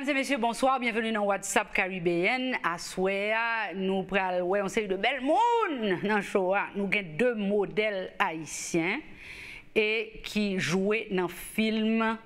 Mesdames et messieurs, bonsoir, bienvenue dans WhatsApp Caribéenne. À Souéa, nous prenons on sait de belles monde dans le show. Nous avons deux modèles haïtiens et qui jouaient dans le film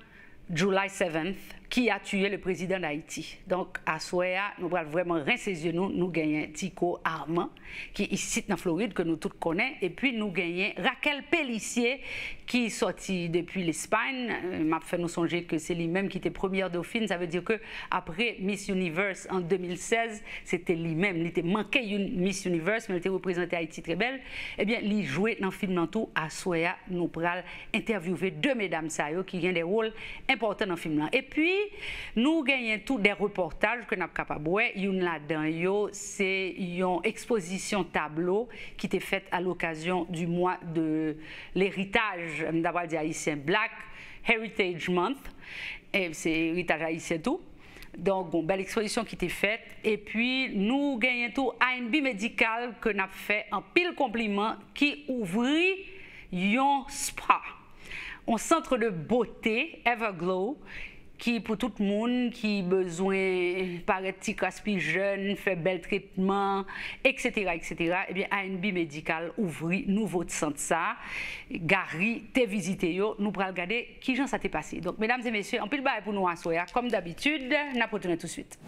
July 7th qui a tué le président d'Haïti. Donc, à Souéa, nous allons vraiment rincer les yeux. Nous gagnons Tico Armand, qui est ici dans Floride, que nous tous connaissons. Et puis, nous gagnons Raquel Pellissier, qui est sortie depuis l'Espagne. M'a fait nous songer que c'est lui-même qui était première dauphine. Ça veut dire qu'après Miss Universe en 2016, c'était lui-même. Il était manqué une Miss Universe, mais il était représenté Haïti très belle. Eh bien, il jouait dans le film dans tout. À Souéa, nous allons interviewer deux mesdames qui ont des rôles importants dans le film. Et puis, nous gagnons tous des reportages que nous sommes capables de voir. Une là-dedans, c'est une exposition tableau qui était faite à l'occasion du mois de l'héritage, d'abord dit haïtien, Black Heritage Month. Et c'est héritage haïtien tout. Donc, une belle exposition qui était faite. Et puis, nous gagnons tout A&B médical que nous avons fait en pile compliment qui ouvrit un spa, un centre de beauté, Everglow, qui pour tout le monde qui a besoin paraître petit caspi jeune, faire bel traitement, etc. Eh bien, A&B médical ouvrit nouveau centre ça. Gary, t'es visité yo, nous pourrons regarder qui j'en ça t'est passé. Donc, mesdames et messieurs, en pile bail pour nous asseoir. Comme d'habitude, nous retournons tout de suite.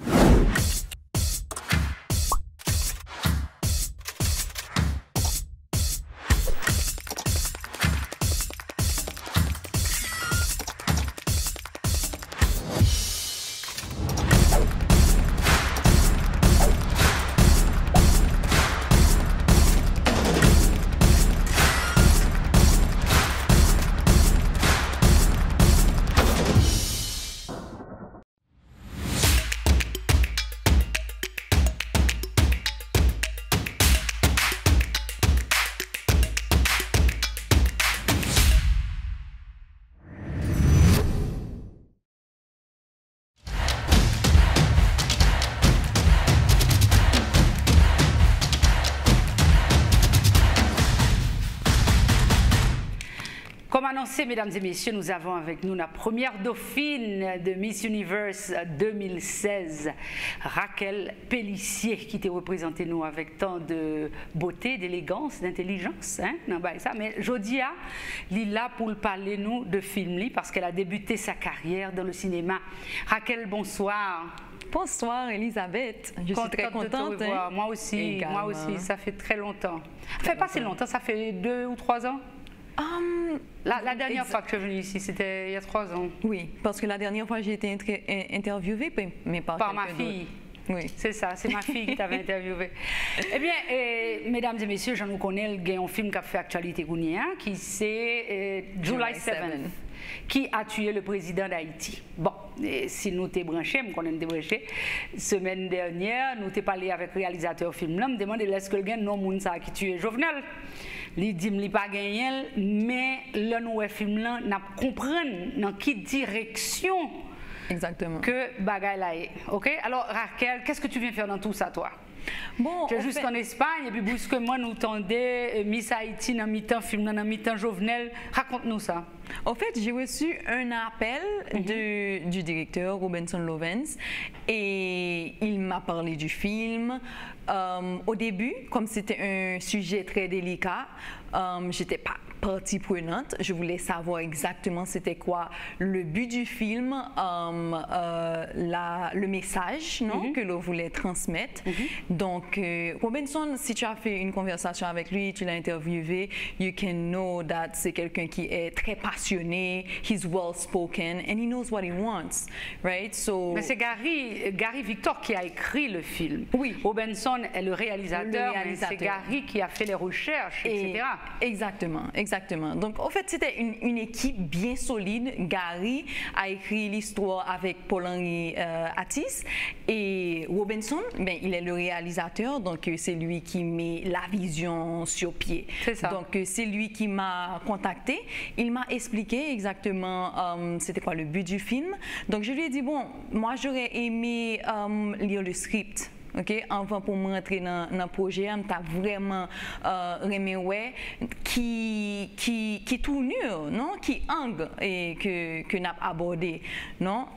Comme annoncé, mesdames et messieurs, nous avons avec nous la première dauphine de Miss Universe 2016, Raquel Pellissier, qui était représentée nous avec tant de beauté, d'élégance, d'intelligence. Hein, mais Jodia, Lila pour parler nous de film, parce qu'elle a débuté sa carrière dans le cinéma. Raquel, bonsoir. Bonsoir Elisabeth, je suis très contente de te revoir. Moi aussi, ça fait très longtemps. Ça fait pas si longtemps, ça fait 2 ou 3 ans. La dernière fois que je suis venue ici, c'était il y a 3 ans. Oui, parce que la dernière fois j'ai été interviewée, mais par ma fille. Oui. C'est ça, c'est ma fille qui t'avait interviewée. Eh bien, mesdames et messieurs, je nous connais, il y a un film qui a fait actualité qui c'est July 7th, qui a tué le président d'Haïti. Bon, si nous t'es branchés, nous connaissons t'es branchés, semaine dernière, nous t'es parlé avec le réalisateur film là, me demandé est-ce que le gars non moun ça qui tué Jovenel. Il dit qu'il n'a pas gagné, mais le nouveau film là, n'a comprendre dans quelle direction exactement que bagaille là est. OK? Alors Raquel, qu'est-ce que tu viens faire dans tout ça toi? Bon, tu es jusqu'en Espagne et puis brusquement nous tendait Miss Haïti dans mi-temps film dans mi-temps Jovenel. Raconte-nous ça. En fait, j'ai reçu un appel du directeur Robinson Lovens et il m'a parlé du film. Au début, comme c'était un sujet très délicat, j'étais pas partie prenante. Je voulais savoir exactement c'était quoi le but du film, le message que l'on voulait transmettre. Donc, Robinson, si tu as fait une conversation avec lui, tu l'as interviewé, you can know that c'est quelqu'un qui est très passionné, he's well spoken and he knows what he wants, right? So, mais c'est Gary Victor qui a écrit le film. Oui. Robinson est le réalisateur. Mais c'est Gary qui a fait les recherches, etc. Exactement. Donc, en fait, c'était une équipe bien solide. Gary a écrit l'histoire avec Paul-Henri Attis et Robinson, ben, il est le réalisateur, donc c'est lui qui met la vision sur pied. C'est ça. Donc, c'est lui qui m'a contacté. Il m'a expliqué exactement c'était quoi le but du film. Donc, je lui ai dit, bon, moi, j'aurais aimé lire le script. ok? Avant pour me rentrer dans le projet, m'ta vraiment aimé ouais qui tournure, non? Qui angle et que n'a abordé, non?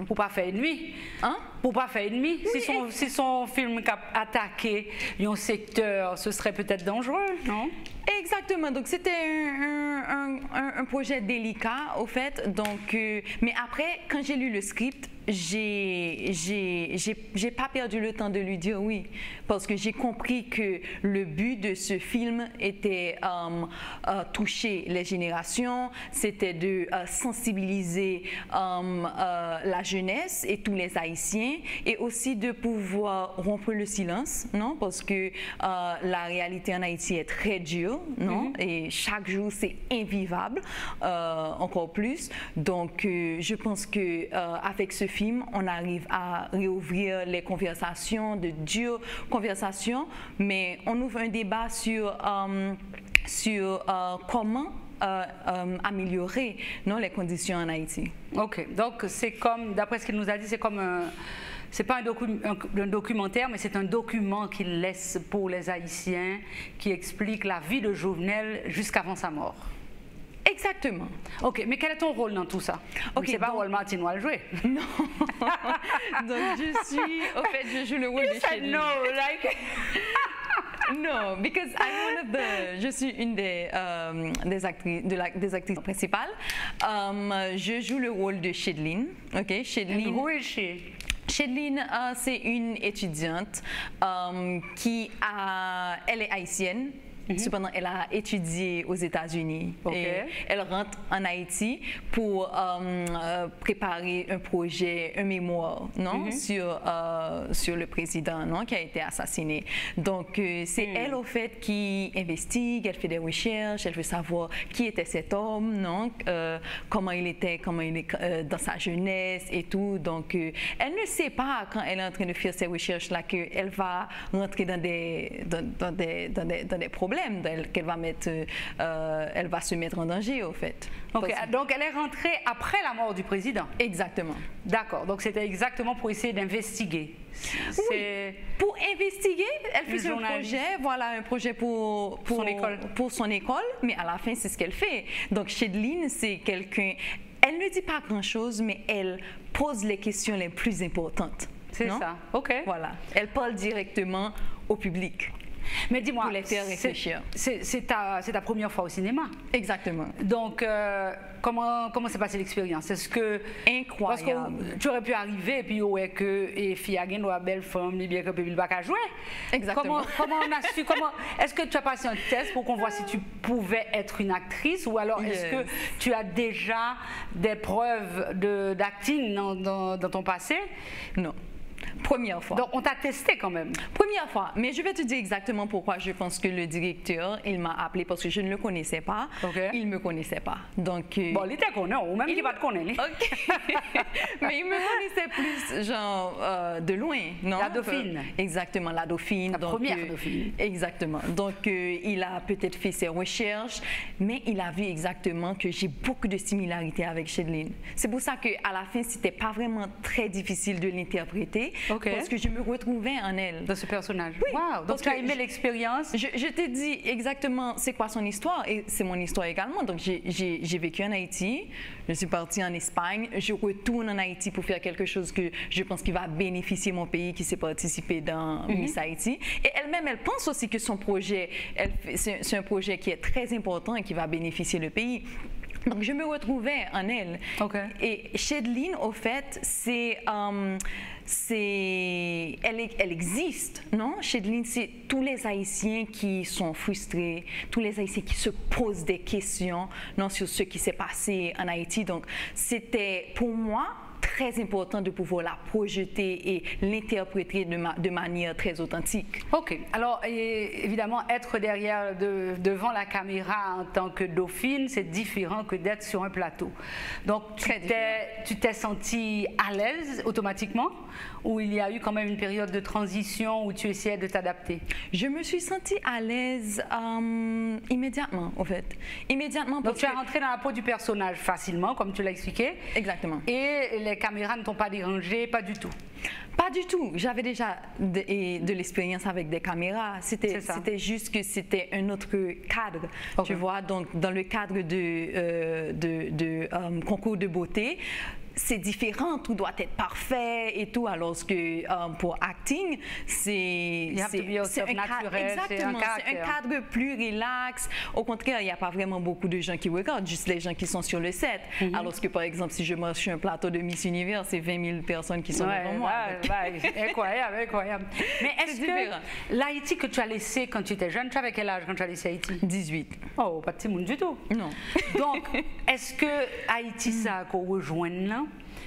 Pour pas faire ennemi. Hein? Pour pas faire ennemi. Oui, Si son film a attaqué un secteur, ce serait peut-être dangereux, non? Exactement, donc c'était un projet délicat au fait, donc, mais après quand j'ai lu le script, j'ai pas perdu le temps de lui dire oui, parce que j'ai compris que le but de ce film était toucher les générations, c'était de sensibiliser la jeunesse et tous les Haïtiens, et aussi de pouvoir rompre le silence, non, parce que la réalité en Haïti est très dure, non, et chaque jour c'est invivable, encore plus, donc je pense que avec ce film, on arrive à réouvrir les conversations, de dures conversations, mais on ouvre un débat sur comment améliorer, non, les conditions en Haïti. Ok, donc c'est comme, d'après ce qu'il nous a dit, c'est comme c'est pas un documentaire, mais c'est un document qu'il laisse pour les Haïtiens qui explique la vie de Jovenel jusqu'avant sa mort. Exactement. Ok, mais quel est ton rôle dans tout ça? Ok, c'est pas rôle Martino à le jouer. Non. Donc je joue le rôle de Shedlin. No, like. Non, because je suis une des actrices principales. Je joue le rôle de Shedlin. Ok, Shedlin. Who is she? Shedlin, c'est une étudiante elle est haïtienne. Cependant, elle a étudié aux États-Unis. Okay. Elle rentre en Haïti pour préparer un projet, un mémoire, non, sur le président, non, qui a été assassiné. Donc, c'est elle, au fait, qui investigue, elle fait des recherches, elle veut savoir qui était cet homme, non, comment il était dans sa jeunesse et tout. Donc, elle ne sait pas, quand elle est en train de faire ces recherches-là, qu'elle va rentrer dans des problèmes, qu'elle va elle va se mettre en danger, au fait. Okay. Donc elle est rentrée après la mort du président. Exactement. D'accord, donc c'était exactement pour essayer d'investiguer. Oui, pour investiguer, elle fait un projet pour son école, mais à la fin c'est ce qu'elle fait. Donc Shedlin, c'est quelqu'un, elle ne dit pas grand-chose, mais elle pose les questions les plus importantes. C'est ça, ok. Voilà, elle parle directement au public. Mais dis-moi, pour les faire réfléchir. C'est ta première fois au cinéma. Exactement. Donc, comment s'est passée l'expérience? Est-ce que... Incroyable. Parce que tu aurais pu arriver et puis ouais que et fille a une belle femme, bien que peut pas jouer. Exactement. Comment on a su, est-ce que tu as passé un test pour qu'on voit si tu pouvais être une actrice, ou alors est-ce que tu as déjà des preuves d'acting dans ton passé? Non. Première fois. Donc on t'a testé quand même. Première fois, mais je vais te dire exactement pourquoi je pense que le directeur, il m'a appelé parce que je ne le connaissais pas. Okay. Il ne me connaissait pas. Donc, bon, il te connaît, ou même il va te connaître. Ok. Mais il me connaissait plus, genre, de loin, non? La Dauphine. Exactement, la Dauphine. La première Dauphine. Exactement. Donc, il a peut-être fait ses recherches, mais il a vu exactement que j'ai beaucoup de similarités avec Shedlin. C'est pour ça qu'à la fin, c'était pas vraiment très difficile de l'interpréter. Okay. Parce que je me retrouvais en elle. Dans ce personnage. Oui. Wow. Donc tu as aimé l'expérience. Je t'ai dit exactement c'est quoi son histoire, et c'est mon histoire également. Donc j'ai vécu en Haïti, je suis partie en Espagne, je retourne en Haïti pour faire quelque chose que je pense qui va bénéficier mon pays, qui s'est participé dans Miss Haïti. Et elle-même, elle pense aussi que son projet, c'est un projet qui est très important et qui va bénéficier le pays. Donc, je me retrouvais en elle. Okay. Et Shedlin, au fait, elle existe, non? Shedlin, c'est tous les Haïtiens qui sont frustrés, tous les Haïtiens qui se posent des questions, non, sur ce qui s'est passé en Haïti. Donc, c'était pour moi très important de pouvoir la projeter et l'interpréter de manière très authentique. Ok. Alors, évidemment, être devant la caméra en tant que dauphine, c'est différent que d'être sur un plateau. Donc, tu t'es sentie à l'aise automatiquement, ou il y a eu quand même une période de transition où tu essayais de t'adapter? Je me suis sentie à l'aise immédiatement, en fait. Immédiatement. Donc, tu es rentrée dans la peau du personnage facilement, comme tu l'as expliqué. Exactement. Et les caméras ne t'ont pas dérangé, pas du tout? Pas du tout. J'avais déjà de l'expérience avec des caméras. C'était juste que c'était un autre cadre. Tu vois, donc dans le cadre de concours de beauté, c'est différent, tout doit être parfait et tout, alors que pour acting, c'est un cadre plus relax. Au contraire, il n'y a pas vraiment beaucoup de gens qui regardent, juste les gens qui sont sur le set. Alors que, par exemple, si je marche sur un plateau de Miss Univers, c'est 20 000 personnes qui sont devant moi. Incroyable, incroyable. Mais est-ce que l'Haïti que tu as laissé quand tu étais jeune, tu avais quel âge quand tu as laissé Haïti? 18. Oh, pas de petit monde du tout. Non. Donc, est-ce que Haïti, ça qu'on rejoint là?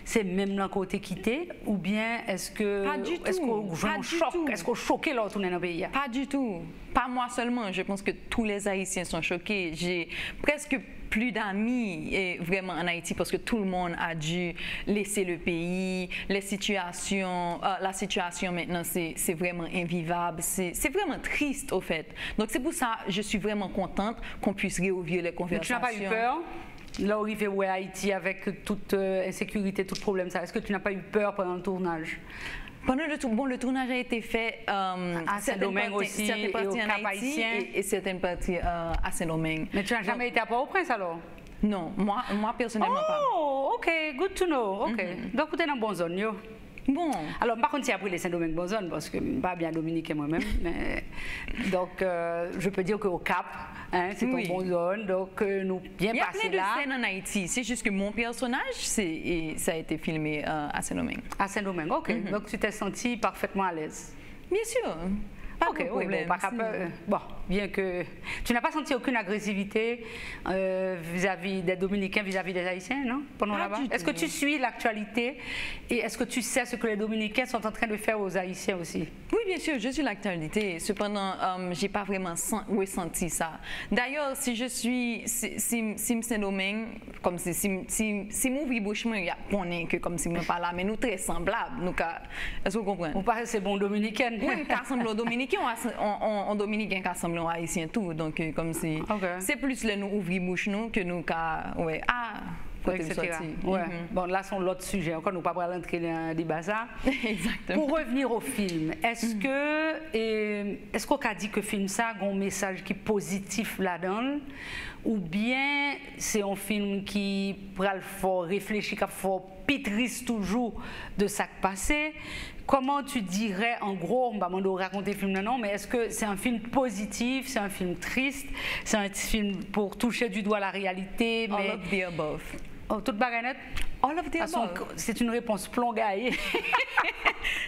C'est même là qu'on t'a quitté ou bien est-ce que est-ce qu'on choqué là tout dans le pays? Pas du tout. Pas moi seulement. Je pense que tous les Haïtiens sont choqués. J'ai presque plus d'amis vraiment en Haïti parce que tout le monde a dû laisser le pays. La situation maintenant c'est vraiment invivable. C'est vraiment triste au fait. Donc c'est pour ça que je suis vraiment contente qu'on puisse réouvrir les conversations. Mais tu n'as pas eu peur? Là, arrivé où Haïti avec toute insécurité, tout problème, ça. Est-ce que tu n'as pas eu peur pendant le tournage? Pendant le tournage a été fait à Saint-Domingue aussi, certaines parties en Haïti et certaines parties à Saint-Domingue. Mais tu n'as jamais été à Port-au-Prince alors? Non, moi personnellement pas. Oh, ok, good to know. Ok, donc tu es dans la bonne zone, yo. Bon. Alors, par contre, c'est après les Saint-Domingue bonne zone parce que je ne suis pas bien dominicain moi-même. Donc, je peux dire qu'au Cap, hein, c'est une bonne zone. Donc, nous bien passé là. Il y a plein de scènes en Haïti. C'est juste que mon personnage, ça a été filmé à Saint-Domingue. À Saint-Domingue, ok. Donc, tu t'es senti parfaitement à l'aise? Bien sûr. Pas de problème. Bon, bien que tu n'as pas senti aucune agressivité vis-à-vis des Dominicains, vis-à-vis des Haïtiens, non? Pendant là-bas. Est-ce que tu suis l'actualité et est-ce que tu sais ce que les Dominicains sont en train de faire aux Haïtiens aussi? Oui, bien sûr, je suis l'actualité. Cependant, j'ai pas vraiment ressenti ça. D'ailleurs, si je suis Saint-Domingue, comme si mon bouche il y a que comme si nous pas là, mais nous très semblables. Est-ce que vous comprenez? Vous parlez c'est bon dominicain. Oui, car semble aux Dominicains, en Dominicain car semble aux Haïtiens tout. Donc comme si c'est plus les nous ouvrir bouche nous que nous etc. Ouais. Bon, là, c'est l'autre sujet. Encore, nous ne pouvons pas rentrer dans le débat ça. Exactement. Pour revenir au film, est-ce qu'on a dit que le film ça a un message qui est positif là-dedans ou bien c'est un film qui faut réfléchir, qui faut pétrir toujours de ça qui passé? Comment tu dirais, en gros, on va raconter le film non, mais est-ce que c'est un film positif, c'est un film triste, c'est un film pour toucher du doigt la réalité? All of the above. Oh, toute baguette? All of the above. C'est une réponse plongaille.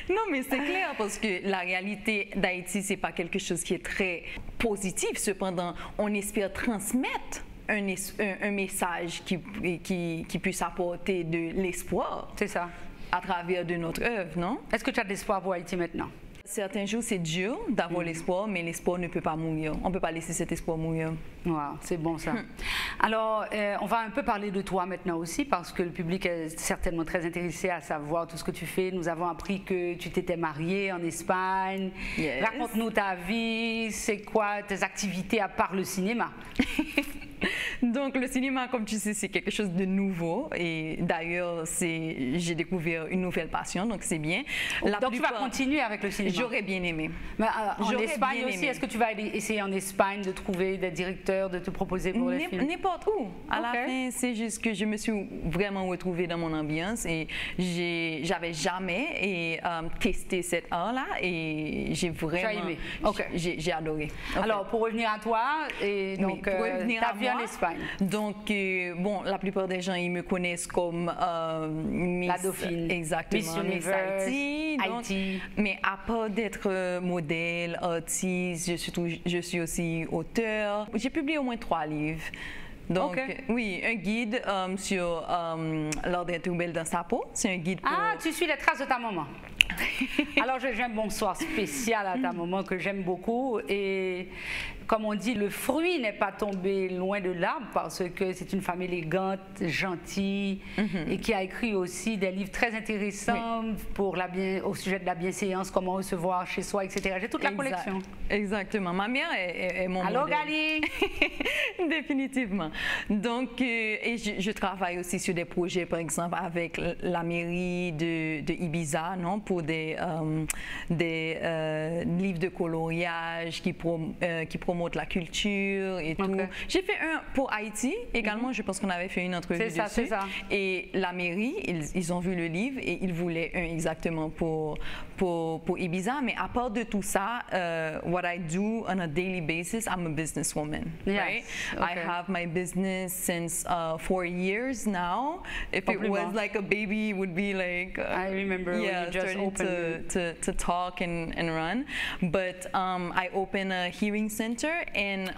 Non, mais c'est clair parce que la réalité d'Haïti, c'est pas quelque chose qui est très positif. Cependant, on espère transmettre un message qui puisse apporter de l'espoir. C'est ça. À travers de notre œuvre, non? Est-ce que tu as de l'espoir pour Haïti maintenant? Certains jours, c'est dur d'avoir l'espoir, mais l'espoir ne peut pas mourir. On ne peut pas laisser cet espoir mourir. Wow, c'est bon ça. Alors, on va un peu parler de toi maintenant aussi, parce que le public est certainement très intéressé à savoir tout ce que tu fais. Nous avons appris que tu t'étais mariée en Espagne. Yes. Raconte-nous ta vie, c'est quoi tes activités à part le cinéma? Donc le cinéma, comme tu sais, c'est quelque chose de nouveau et d'ailleurs j'ai découvert une nouvelle passion, donc c'est bien. Donc tu vas continuer avec le cinéma? J'aurais bien aimé. Mais en Espagne aussi, est-ce que tu vas essayer en Espagne de trouver des directeurs, de te proposer pour les films? N'importe où. À la fin, c'est juste que je me suis vraiment retrouvée dans mon ambiance et j'avais jamais testé cet art-là et j'ai vraiment aimé. J'ai adoré. Alors pour revenir à toi, et donc pour revenir à moi, en Espagne. Donc bon, la plupart des gens ils me connaissent comme Miss, la Dauphine. Exactement. Miss Haïti. Mais à part d'être modèle, artiste, je suis aussi auteur. J'ai publié au moins 3 livres. Donc, oui, un guide sur l'ordre des belle dans sa peau. C'est un guide pour... Ah, tu suis les traces de ta maman? Alors, j'ai un bonsoir spécial à ta maman que j'aime beaucoup. Et comme on dit, le fruit n'est pas tombé loin de l'arbre parce que c'est une femme élégante, gentille et qui a écrit aussi des livres très intéressants pour au sujet de la bienséance, comment recevoir chez soi, etc. J'ai toute la collection. Exactement. Ma mère est mon Allô, modèle. Gali? Définitivement. Donc, et je travaille aussi sur des projets, par exemple, avec la mairie de Ibiza, non, pour des livres de coloriage qui promotent la culture et tout. J'ai fait un pour Haïti également, je pense qu'on avait fait une entrevue dessus. C'est ça. Et la mairie, ils ont vu le livre et ils voulaient un exactement pour Ibiza. Mais à part de tout ça, what I do on a daily basis, I'm a businesswoman, right? I have my business since 4 years now. If it was like a baby, it would be like I remember when you just opened to talk and run. But I opened a hearing center and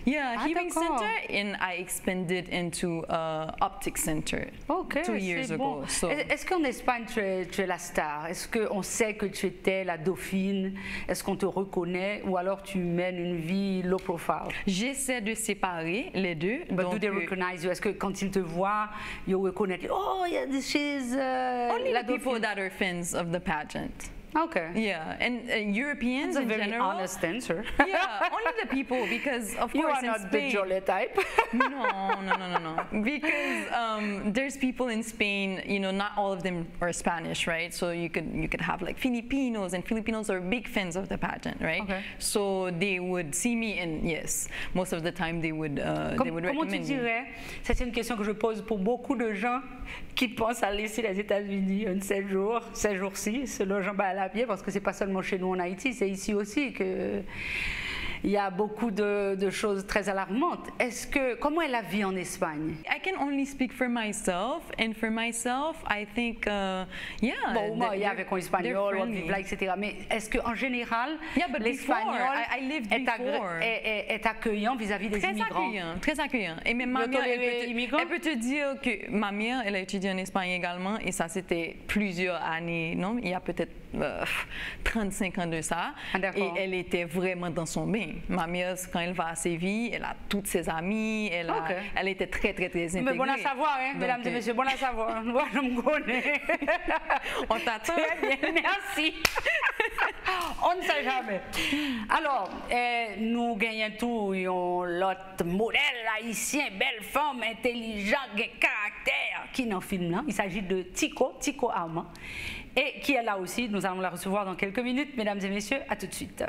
hearing center, and I expanded into optic center 2 years ago. So, est-ce qu'en Espagne tu es la star? Est-ce qu'on sait que tu étais la dauphine? Est-ce qu'on te reconnaît ou alors tu mènes une vie low profile? J'essaie de séparer les deux. But do they recognize you? Est-ce que quand ils te voient, ils reconnaissent? Oh, yeah, this is only la the people that are fans of the pageant. Okay. Yeah, and Europeans in general. That's a very general, honest answer. Yeah, only the people, because of you course are in not Spain. The Jolie type. No. Because there's people in Spain, you know, not all of them are Spanish, right? So you could have like Filipinos, and Filipinos are big fans of the pageant, right? Okay. So they would see me, and yes, most of the time they would recommend me. Comment tu dirais? C'est une question que je pose pour beaucoup de gens qui pensent à laisser les États-Unis 7 jours-ci, selon Jean-Baptiste Lapierre, parce que c'est pas seulement chez nous en Haïti, c'est ici aussi que il y a beaucoup de choses très alarmantes. Comment est la vie en Espagne? I can only speak for myself, and for myself, I think, Bon, moi, il y a avec un espagnol, on vit là, etc. Mais est-ce qu'en général, l'espagnol est accueillant vis-à-vis des immigrants? Très accueillant. Et même ma mère, elle peut te dire que ma mère, elle a étudié en Espagne également, et ça, c'était plusieurs années, non? Il y a peut-être 35 ans de ça, et elle était vraiment dans son bain. Ma mère, quand elle va à Séville, elle a toutes ses amies, elle était très intégrée. Mais bon à savoir, hein, mesdames et messieurs, bon à savoir. Moi, je me connais. On t'attend. Très bien, merci. On ne sait jamais. Alors, nous gagnons tout, l'autre modèle haïtien, belle femme, intelligente, caractère, qui est dans le film là. Il s'agit de Tico Armand, et qui est là aussi. Nous allons la recevoir dans quelques minutes, mesdames et messieurs. À tout de suite.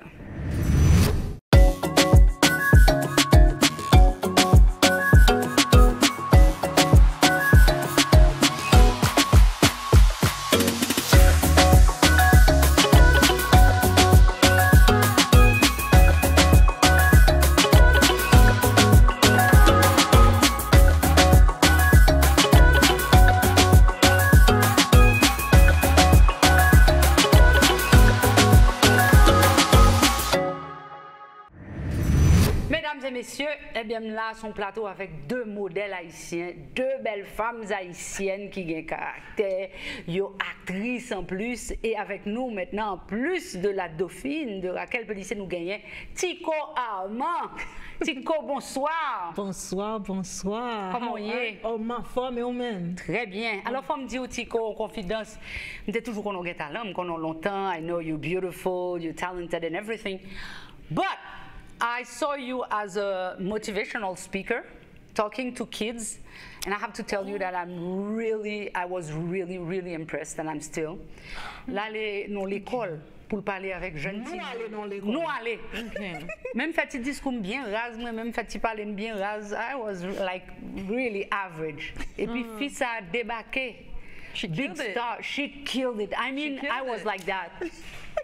Messieurs, eh bien là, son plateau avec 2 modèles haïtiens, 2 belles femmes haïtiennes qui ont caractère, yo actrices en plus, et avec nous maintenant, en plus de la dauphine de Raquel Pellissier, nous gagnons Tico Armand. Tico, bonsoir. Bonsoir. Comment y est? Oh, ma femme et vous-même. Très bien. Alors, faut me dire, Tico, en confidence, je suis toujours qu'on a talent, qu'on a longtemps, I know you're beautiful, you're talented and everything, but I saw you as a motivational speaker talking to kids, and I have to tell you that I was really impressed, and I'm still. Là, dans l'école, pour parler avec jeunes filles. Nous aller. Même fait discours bien rase, même fait parler bien rase. I was like really average. Et puis fils a débarqué. Big star, she killed it. I mean, I was like that.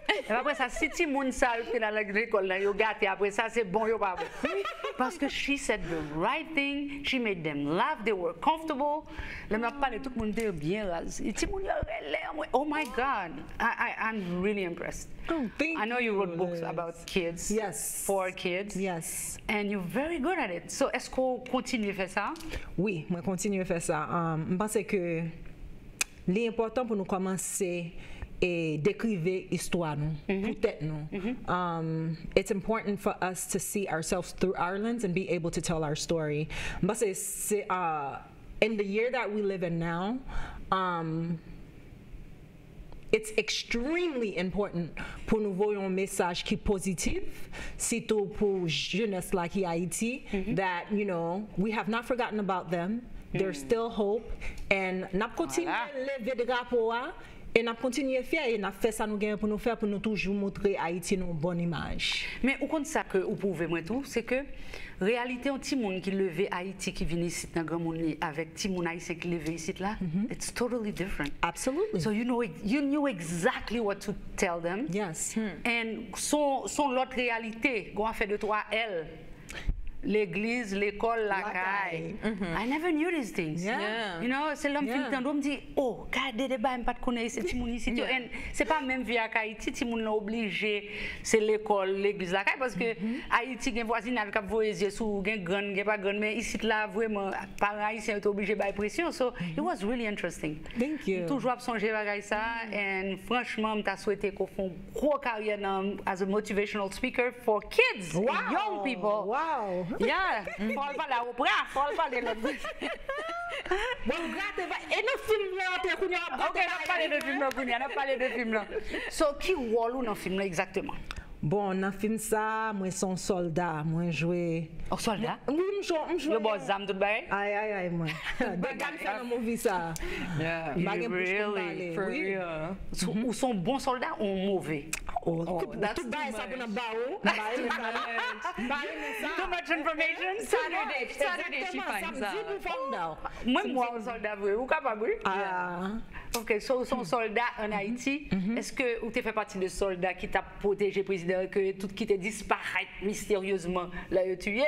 Et après ça, si tu moun sale qui dans l'école là, yo gâté après ça c'est bon yo pas bon. Parce que she said the right thing, she made them laugh, they were comfortable. Là m'a parlé tout le monde était bien rase. Et ti moun yo relè, oh my God, I'm really impressed. Oh, thank you. I know you wrote books about kids. Yes. For kids. Yes. And you're very good at it. So est-ce qu'on continue à faire ça? Oui, moi continue à faire ça. Je pense que l'important pour nous commencer et décrire histoire nous, peut-être nous. It's important for us to see ourselves through our lens and be able to tell our story. But c'est in the year that we live in now, it's extremely important pour nous voir un message qui est positif, surtout pour jeunesse là qui Haïti, that you know we have not forgotten about them. There's still hope, and n'a continuer lever de drapeau et n'a continuer faire et n'a fait ça nous gagne pour nous faire pour nous toujours montrer Haïti une bonne image. Mais au compte ça que vous pouvez moi tout, c'est que réalité un petit monde qui levé Haïti qui vient ici dans grand monde avec petit monde haïtien qui levé ici là, it's totally different. Absolutely. So you knew exactly what to tell them. Yes. And son l'autre réalité, qu'on a fait de toi elle. L'église, l'école, la caille. I never knew these things. Yeah. You know, c'est l'homme qui me dit, oh, regardez des bains, pas de connaître ces petits moun ici. C'est pas même via Haïti, ti moun obligé, c'est l'école, l'église, la caille, parce que Haïti, gen voisinage cap voyer sous gen grand, gen pas grand, mais ici là vraiment parents haïtiens sont obligés by pression. So it was really interesting. Thank you. Toujours songer bagay ça, and franchement, m'ta souhaité qu'on fasse une grosse carrière as a motivational speaker for kids, young people. Wow. Yeah, fall pas là au bras, fall pas de l'autre. Bon, regardez, et le film là, t'es connu. Ok, on a parlé de film là, on a parlé de film là. So, qui rôle ou dans le film là exactement? Bon, dans le film ça, moi son soldat, moi joué. Oh, soldat? Oui, je joue. Le boss zam tout bail? Aïe, moi. Bagam fait dans movie ça. Yeah. Really? For real. Ou sont bons soldats ou mauvais? Oh, that's tout bail ça pour nous bao. Too much information? Saturday she finds out. Moi, un soldat vrai, ou capable? Ah. Ok, so son soldat en Haïti, est-ce que vous fait partie de soldats qui t'a protégé président que tout qui te disparaît mystérieusement là tué,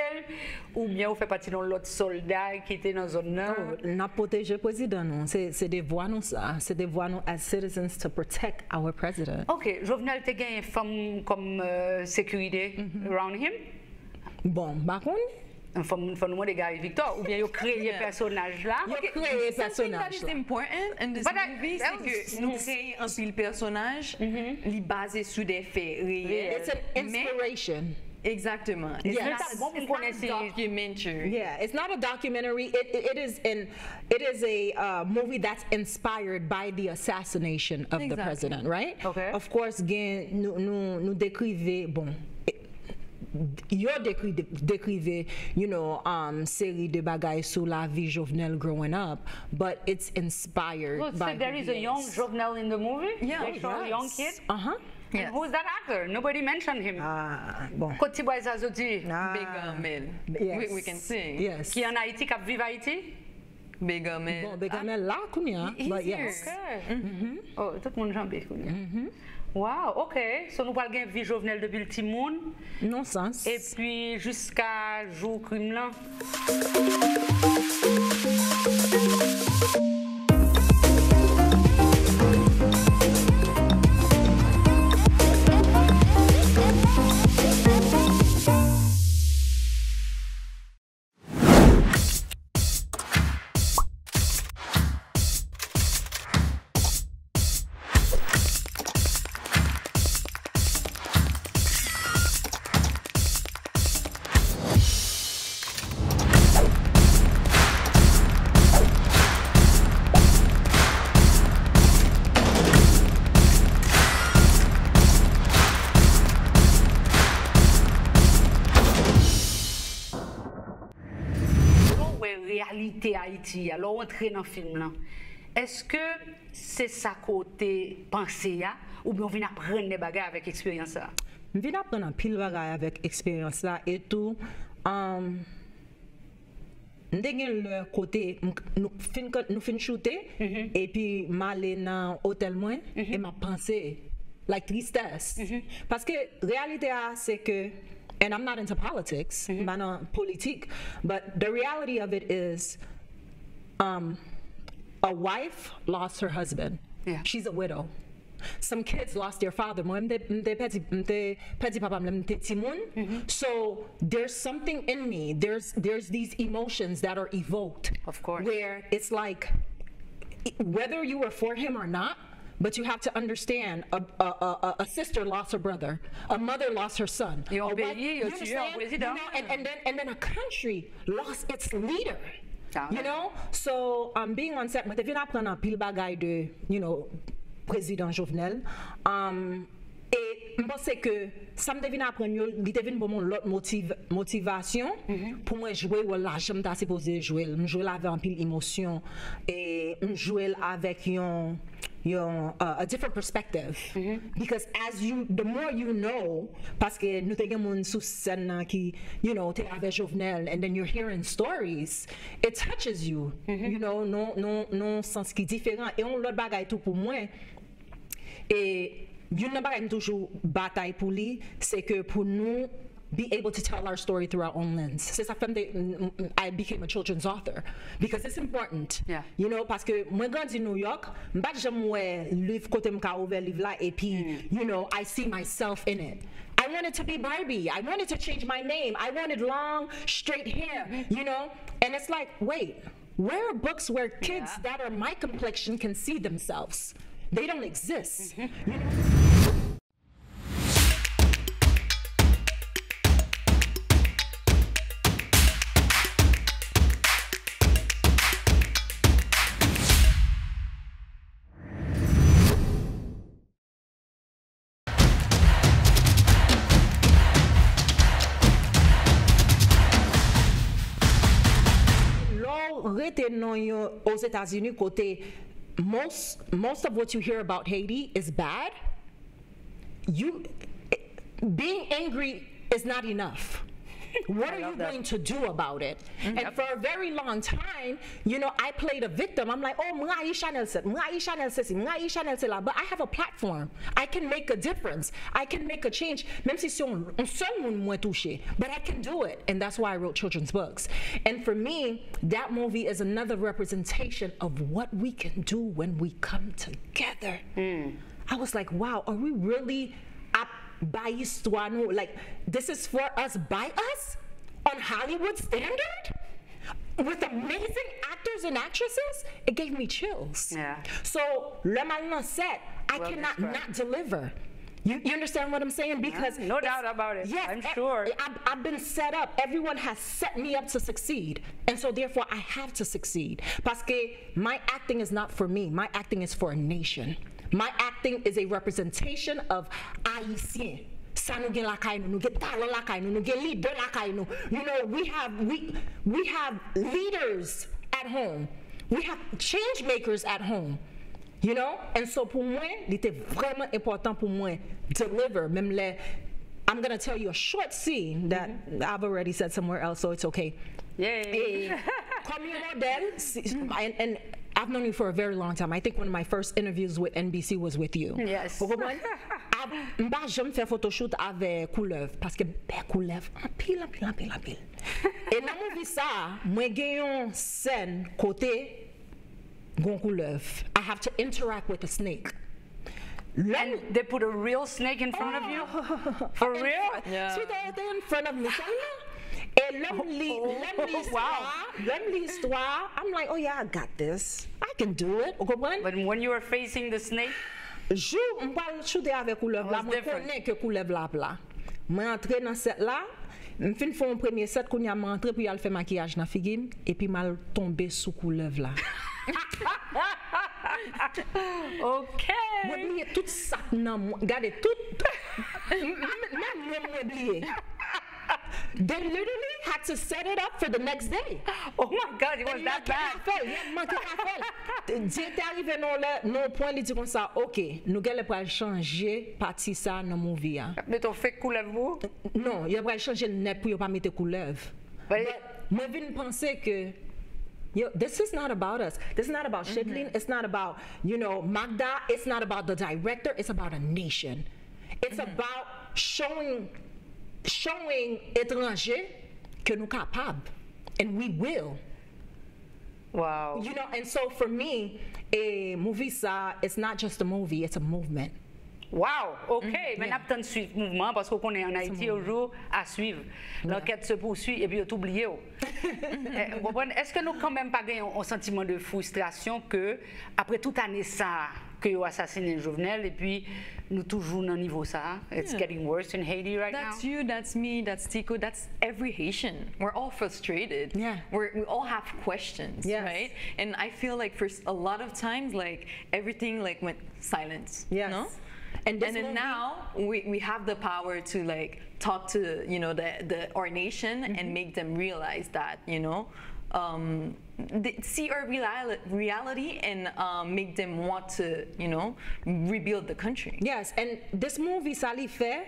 ou bien vous fait partie de l'autre soldat qui était dans zone là? N'a protégé président non, c'est des voix nous ça, c'est des voix nous as citizens to protect our president. Ok, Jovenel te gagne une femme comme sécurité around him? Bon, par contre, Une femme de Gary Victor, ou bien vous créez personnage là? you create Something that personnage is là. important in this But movie, that c'est que nous créons un pile personnage, li basé sur des faits réels. It's an inspiration. Exactement. Yes. It's not a documentary. Yeah, it's not a documentary. It is a movie that's inspired by the assassination of the Exactly. president, right? Okay. Of course, again, nous décrivez bon. Yo décrivez, you know, série de bagailles sur la vie Jovenel growing up, but it's inspired So by there is a young Jovenel in the movie? Yeah. They show a young kid? Uh-huh. Yes. And who's that actor? Nobody mentioned him. Ah, bon. Côte d'Ivoire, ça se dit. Big Mel. Yes. We can sing. Yes. Qui en Haïti, qui vive Haïti? Big Mel. Bon, Begamel là, kounya, He's but here. yes. Okay. Oh, tout le monde jambe. Wow, ok. So nous parlons de vie Jovenel depuis le petit monde. Non sens. Et puis jusqu'à jour crime là. Réalité Haïti, alors entrer dans le film là. Est-ce que c'est ça côté pensée ou bien on vient apprendre des bagages avec expérience là? Je viens apprendre un pile bagaille avec expérience là et tout. Le côté nous fin shooter et puis m'aller dans hôtel moins et m'a pensé like tristesse parce que réalité c'est que and I'm not into politics, pas dans politique, but the reality of it is a wife lost her husband. Yeah. She's a widow. Some kids lost their father. Moi, petit papa, So there's something in me. There's these emotions that are evoked. Of course. Where it's like, whether you were for him or not, but you have to understand a sister lost her brother, a mother lost her son. Et a on wife- pays, you on tue un understand? président. And then a country lost its leader. Ah, You ouais. know, so being on set, moi te vin apprendre un pile bagay de, you know, président Jovenel. Et je pense que ça me devine apprendre, il devine pour moi l'autre motivation pour moi jouer ou là, j'aime ta supposé jouer, me jouer avec un pile émotion et me jouer avec a different perspective. Because the more you know, parce que nous te gen sous scène qui, you know, te avec Jovenel, and then you're hearing stories, it touches you, you know, non sens qui différent. Et on l'autre bagay tout pour moi. Et une bagay toujours bataille pour lui, c'est que pour nous be able to tell our story through our own lens. C'est ça fait I became a children's author because it's important. Yeah. You know, parce que moi grandi New York, m'pas jamais livre côté m'ka ouvert livre là et puis you know, I see myself in it. I wanted to be Barbie. I wanted to change my name. I wanted long, straight hair, you know? And it's like, wait, where are books where kids that are my complexion can see themselves? They don't exist. You know? Aux États-Unis, côté most of what you hear about Haiti is bad. Being angry is not enough. What are you going to do about it? And for a very long time, you know, I played a victim. I'm like, oh, mga Chanel said, but I have a platform. I can make a difference. I can make a change. Même si on seul moun mwen touché, but I can do it. And that's why I wrote children's books. And for me, that movie is another representation of what we can do when we come together. I was like, wow, are we really by histoire, like this is for us by us on Hollywood standard with amazing actors and actresses? It gave me chills. Yeah. So le mal set, I cannot not deliver. You understand what I'm saying? Because no doubt about it. Yes, I'm sure. I've been set up. Everyone has set me up to succeed. And so therefore I have to succeed. Parce que my acting is not for me. My acting is for a nation. My acting is a representation of Haitien. Sa nou gen lakay nou, nou gen talent lakay nou, nou gen leader lakay nou. You know, we have leaders at home. We have change makers at home. You know? And so pour moi, il était vraiment important pour moi deliver. Même les, I'm going to tell you a short scene that I've already said somewhere else, so it's okay. Yay. Comme un modèle, and I've known you for a very long time. I think one of my first interviews with NBC was with you. Yes. Mba jom fè photoshoot avec Couleuvre parce que Couleuvre en pile. Et dans movie ça, moi gen yon scène côté gon Couleuvre. I have to interact with a snake. And they put a real snake in front of you? For real? Yeah. Sweet in front of me. Et l'homme l'histoire, I'm like, oh yeah, I got this. I can do it. But when you were facing the snake, Jou m'pal choude avec Couleuvre là, moi connais que Couleuvre là plat. Moi entré dans set là, m'fin font un premier set qu'on y a rentré puis y a fait maquillage dans figim et puis mal tombé sous Couleuvre là. OK. Moi oublié tout ça nan, regardez tout même moi oublié. They literally had to set it up for the next day. Oh my God, it was that bad. J'étais arrivé non point il dit comme ça, OK, nous allons pas changer partie ça dans movie. Mais ton fait Couleuvre? Non, il va changer le net pour pas mettre Couleuvre. Moi je viens penser que this is not about us. This is not about Shidlin. It's not about, you know, Magda. It's not about the director. It's about a nation. It's about showing étrangers que nous capables, and we will. Wow. You know, and so for me, a movie, it's not just a movie; it's a movement. Wow, OK. Mais nous avons suivre le mouvement parce qu'on est en Haïti au jour à suivre. L'enquête se poursuit et puis on oublié. Est-ce que nous quand même pas gagnons un sentiment de frustration que après toute année ça que vous assassinez Jovenel et puis nous toujours dans niveau ça. It's getting worse in Haiti right now. That's you, that's me, that's Tico, that's every Haitian. We're all frustrated. Yeah. We all have questions, Yes. right? And I feel like for a lot of times, like everything like went silence. Yes. No? And this And then movie- now we have the power to like talk to our nation and make them realize that see our reality and make them want to rebuild the country. Yes, and this movie, Sali Fait,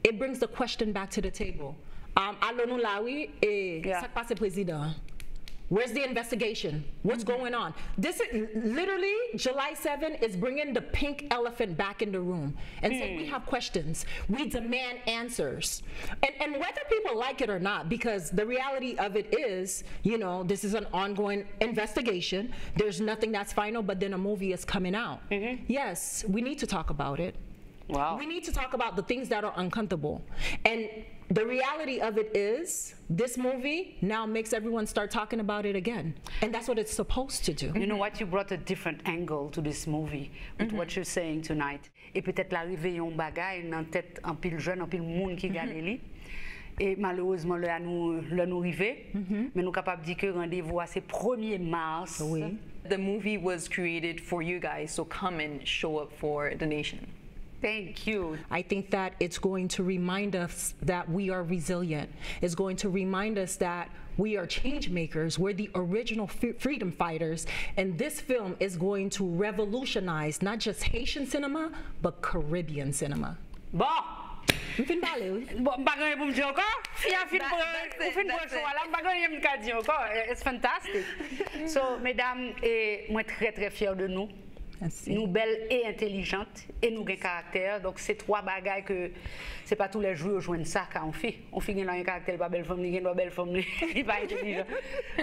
it brings the question back to the table. Allons-nous là, oui, et Yeah. ça passe président. Where's the investigation? What's going on? This is literally July 7 is bringing the pink elephant back in the room and saying we have questions. We demand answers. And whether people like it or not, because the reality of it is, this is an ongoing investigation. There's nothing that's final, but then a movie is coming out. Yes, we need to talk about it. Wow. We need to talk about the things that are uncomfortable. And the reality of it is, this movie now makes everyone start talking about it again. And that's what it's supposed to do. You know what? You brought a different angle to this movie with what you're saying tonight. Et peut-être l'arrivée yon bagay dans tête en pile jeune, en pile monde qui gagne li. Et malheureusement, le nous rivé, mais nous capables de dire que rendez-vous à c'est 1er mars. Oui. The movie was created for you guys, so come and show up for the nation. Thank you. I think that it's going to remind us that we are resilient. It's going to remind us that we are change makers. We're the original freedom fighters. And this film is going to revolutionize not just Haitian cinema, but Caribbean cinema. Bon. M'fin parler, oui. Bon, bagay pou m'di encore. Fia fin That's pour it, fin pour that's show it. là, bagay m'm ka di encore. It's fantastic. So, mesdames, moi très fière de nous. Merci. Nous belles et intelligentes et nous gain caractère. Donc c'est 3 bagages que c'est pas tous les jours on joue ça quand on fait. On fait un caractère pas belle femme, ni pas belle femme, ni pas intelligent.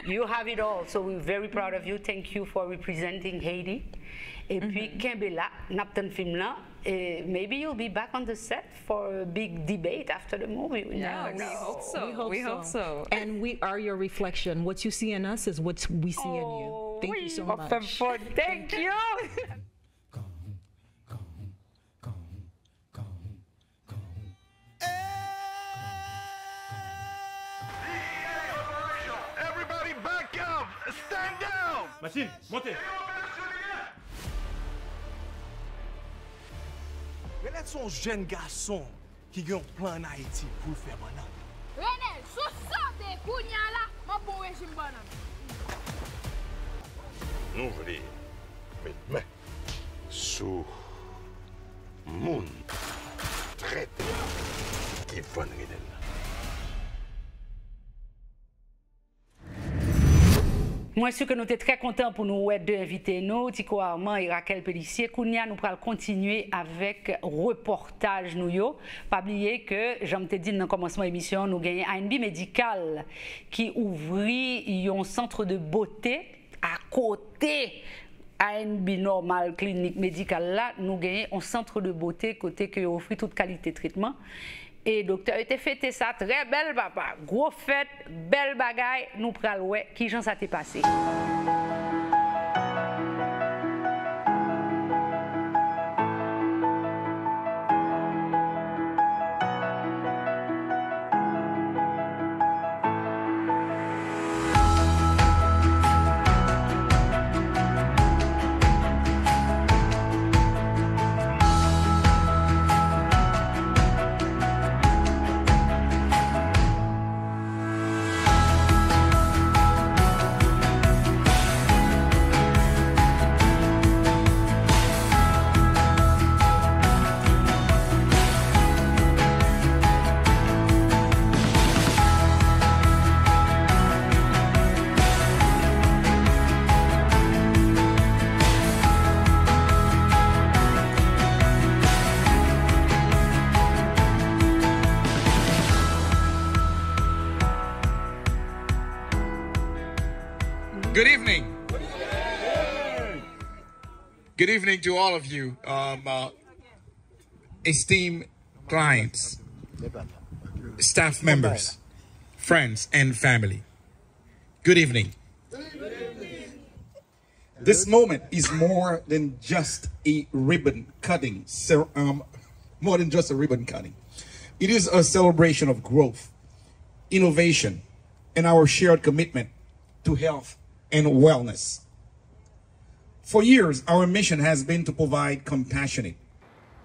You have it all. So we're very proud of you. Thank you for representing Haiti. Et puis Kimbella, n'apten film là. Maybe you'll be back on the set for a big debate after the movie. We Yeah, never we know. hope so. We hope so. And we are your reflection. What you see in us is what we see in you. Thank you so much. Thank you. Everybody back up! Stand down! Machine, montez. Regarde son jeune garçon qui a un plan en Haïti pour le faire maintenant. René, sou sa de kounya la, ma bon régime banan. Nou vle met men sou moun traite ki van reden la. Moi, je suis que nous sommes très contents pour nous être deux invités, nous, Tico Armand et Raquel Pellissier. Kounia, nous allons continuer avec reportage nous yo. Pas oublier que, j'en t'ai dit dans le commencement de l'émission, nous gagnons ANB Médical qui ouvrit un centre de beauté à côté ANB normal clinique médicale là. Nous gagnons un centre de beauté côté qui offre toute qualité de traitement. Et docteur était fêté ça très belle papa. Gros fête, belle bagaille, nous pral ouais qui j'en ça t'est passé. Good evening. Good evening to all of you. esteemed clients, staff members, friends, and family. Good evening. This moment is more than just a ribbon cutting, more than just a ribbon cutting. It is a celebration of growth, innovation, and our shared commitment to health and wellness. For years, our mission has been to provide compassionate,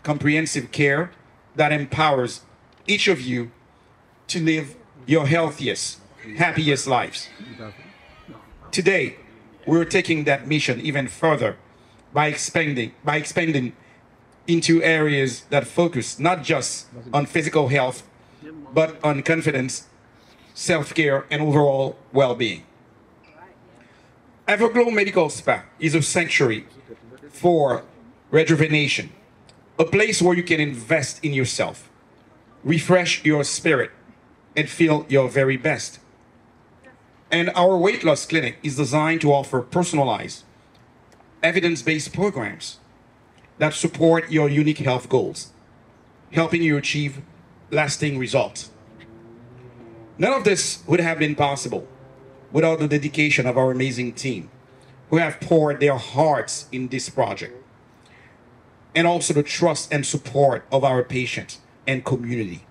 comprehensive care that empowers each of you to live your healthiest, happiest lives. Today, we're taking that mission even further by expanding into areas that focus not just on physical health, but on confidence, self-care, and overall well-being. Everglow Medical Spa is a sanctuary for rejuvenation, a place where you can invest in yourself, refresh your spirit, and feel your very best. And our weight loss clinic is designed to offer personalized, evidence-based programs that support your unique health goals, helping you achieve lasting results. None of this would have been possible without the dedication of our amazing team, who have poured their hearts in this project, and also the trust and support of our patients and community.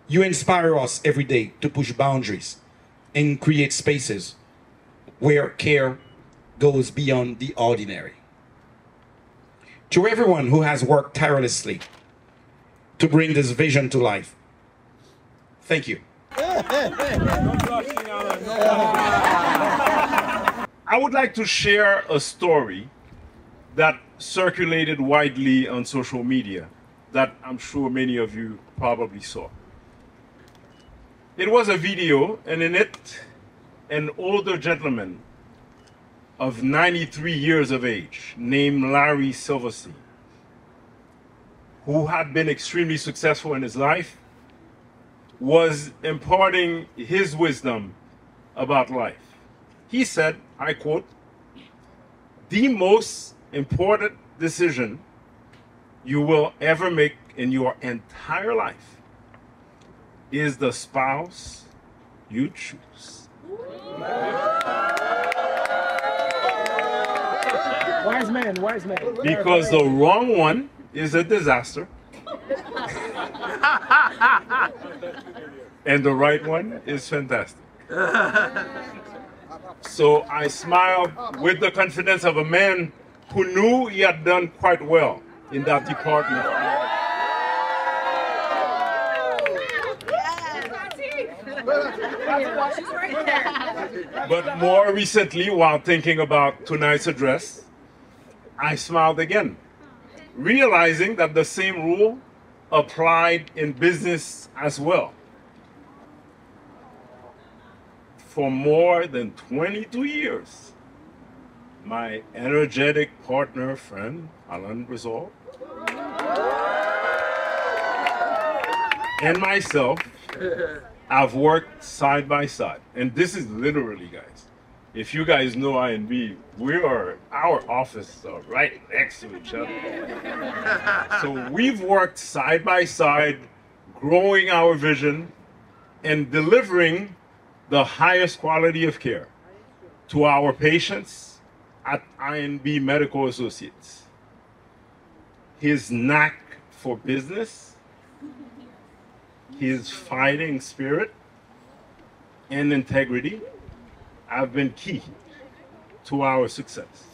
You inspire us every day to push boundaries and create spaces where care goes beyond the ordinary. To everyone who has worked tirelessly to bring this vision to life, thank you. I would like to share a story that circulated widely on social media that I'm sure many of you probably saw. It was a video, and in it, an older gentleman of 93 years of age named Larry Silverstein, who had been extremely successful in his life, was imparting his wisdom about life. He said, I quote, "The most important decision you will ever make in your entire life is the spouse you choose." Wise man, wise man. Because the wrong one is a disaster. And the right one is fantastic. So I smiled with the confidence of a man who knew he had done quite well in that department. But more recently, while thinking about tonight's address, I smiled again, realizing that the same rule applied in business as well. For more than 22 years, my energetic partner friend, Alan Rizal, and myself have worked side by side. And this is literally, guys, if you guys know INB, our offices are right next to each other. So we've worked side by side, growing our vision and delivering the highest quality of care to our patients at INB Medical Associates. His knack for business, his fighting spirit, and integrity have been key to our success.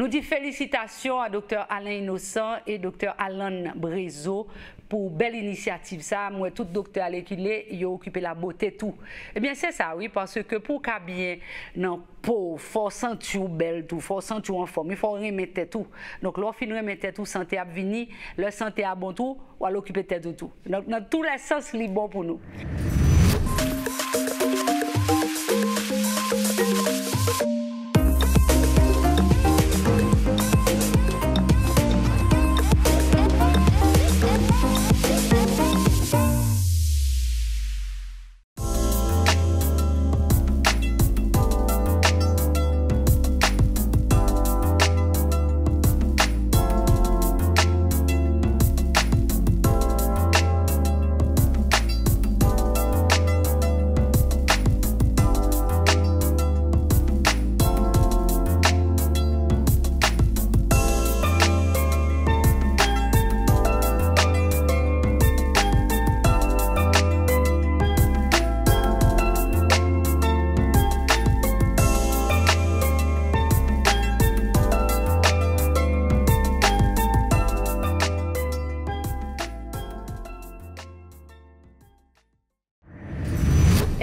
Nous disons félicitations à Dr. Alain Innocent et Dr. Alan Brezo pour belle initiative. Ça, moi, tout docteur qui l'est, il a occupé la beauté, tout. Eh bien, c'est ça, oui, parce que pour qu'à bien, non, pour faut sentir belle, tout, faut sentir en forme, il faut remettre tout. Donc, lorsqu'il remettre tout, santé à venir, le santé à bon tout, ou à l'occuper tête de tout. Donc, dans tous les sens, c'est bon pour nous.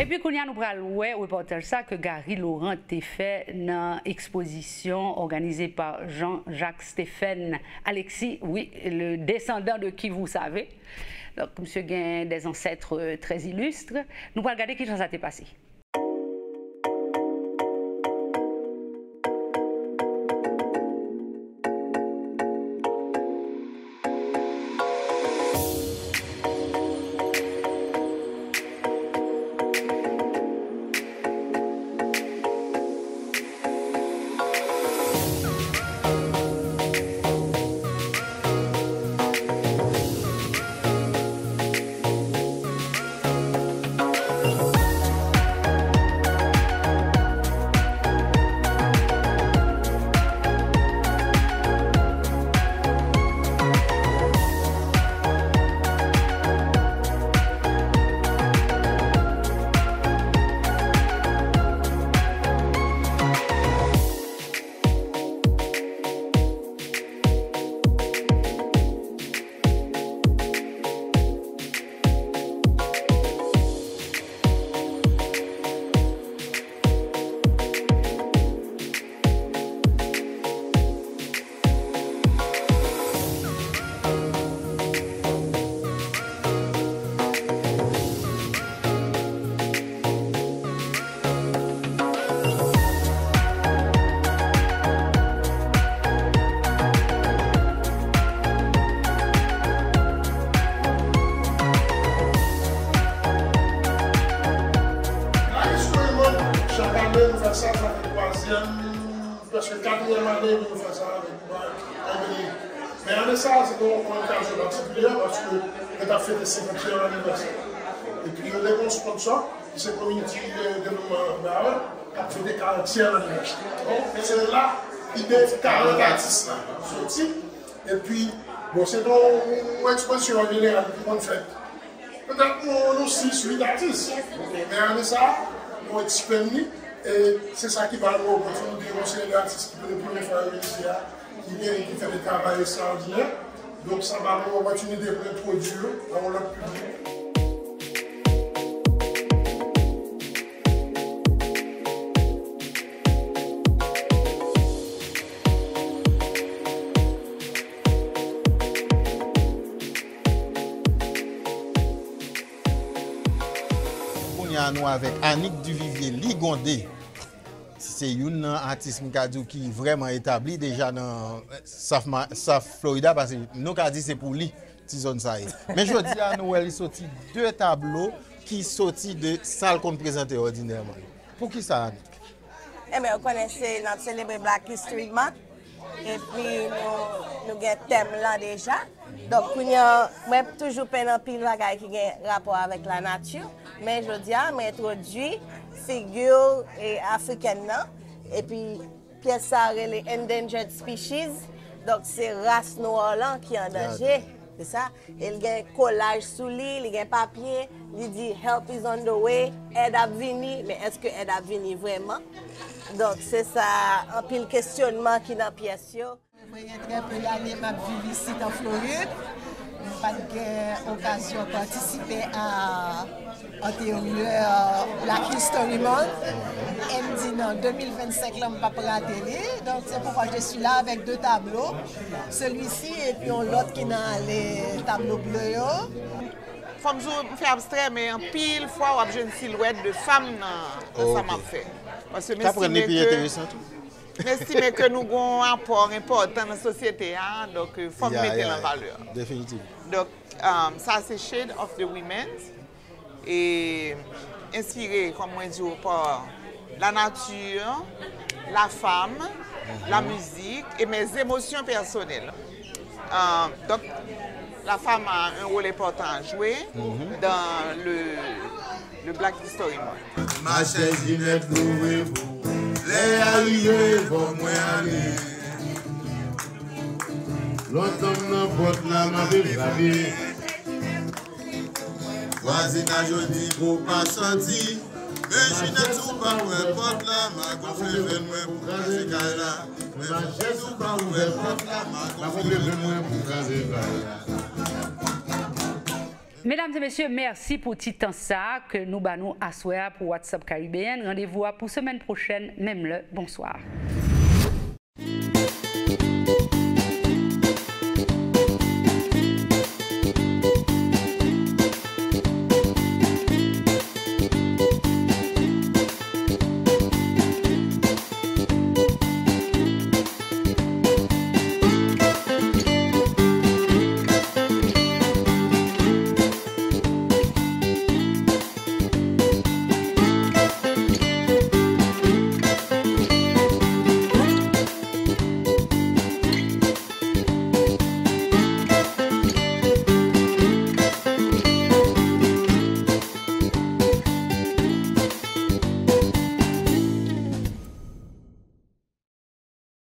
Et puis, quand nous prenons le reportage ça que Gary Laurent a fait dans l'exposition organisée par Jean-Jacques Stéphane Alexis, oui, le descendant de qui vous savez. Donc, monsieur a des ancêtres très illustres. Nous allons regarder qui ça s'est passé. Parce que quatrième année, nous faisons ça avec moi. Mais en ça, c'est une occasion particulière parce que nous avons fait le 50e anniversaire. Et puis, nous avons un sponsor, c'est le Community Development Barre, qui a fait des 40e anniversaire. Donc, c'est là l'idée de 40 artistes sortis. Et puis, bon, c'est une exposition générale qu'on fait. Peut-être nous 6-8 artistes. Mais en ça, nous sommes disponibles. Et c'est ça qui va nous opportunité de conseiller les artistes qui pour la première fois ici, qui fait des travail extraordinaires. Donc ça va nous opportunité pour les produire dans notre public. Nous avec Annick Duvivier Ligondé. C'est une artiste qui est vraiment établie déjà dans South Florida parce que nous avons dit c'est pour lui, zone ça. Mais je dis à nous, il est sorti 2 tableaux qui sont sortis de salle qu'on présente ordinairement. Pour qui ça, Annick? Eh bien, vous connaissez notre célèbre Black History Month. Et puis, nous avons un thème là déjà. Donc, nous avons toujours un pile qui a rapport avec la nature. Mais je dis, j'ai introduit figure africaine. Et puis, pièce ça, les endangered species. Donc, c'est race noire qui est en danger. C'est ça. Il y a un collage sous lui, il y a un papier, il dit help is on the way, aide à venir, mais est-ce que aide à venir vraiment? Donc c'est ça, un pile questionnement qui est dans la pièce. Il y a très peu d'années que je vis ici en Floride. Je n'ai pas eu l'occasion de participer à l'antérieur Black History Month. Elle me dit non, 2025, là, je ne vais pas prendre la télé. Donc c'est pourquoi je suis là avec 2 tableaux. Celui-ci et puis l'autre qui est dans les tableaux bleus. Comme je fais abstrait, mais en pile fois, j'ai une silhouette de femme dans ça m'a fait. Parce que j'estime que nous avons un apport important dans la société, hein, donc il faut mettre en valeur. Définitivement. Donc ça c'est Shade of the Women et inspiré, comme on dit, par la nature, la femme, la musique et mes émotions personnelles. Donc la femme a un rôle important à jouer dans le Black History Month. Ma chère Ginette, les arrivés vont moins aller. L'automne n'a pas la ma belle. Voisinage dit pour pas sortir. Mais Ginette ou pas où porte la ma gonfle moi pour craser là. Mais Ginette ou pas où porte la ma gonfle moi pour craser là. Mesdames et messieurs, merci pour tout temps ça que nous bannons à soir pour WhatsApp Caribéen. Rendez-vous pour semaine prochaine, même le bonsoir.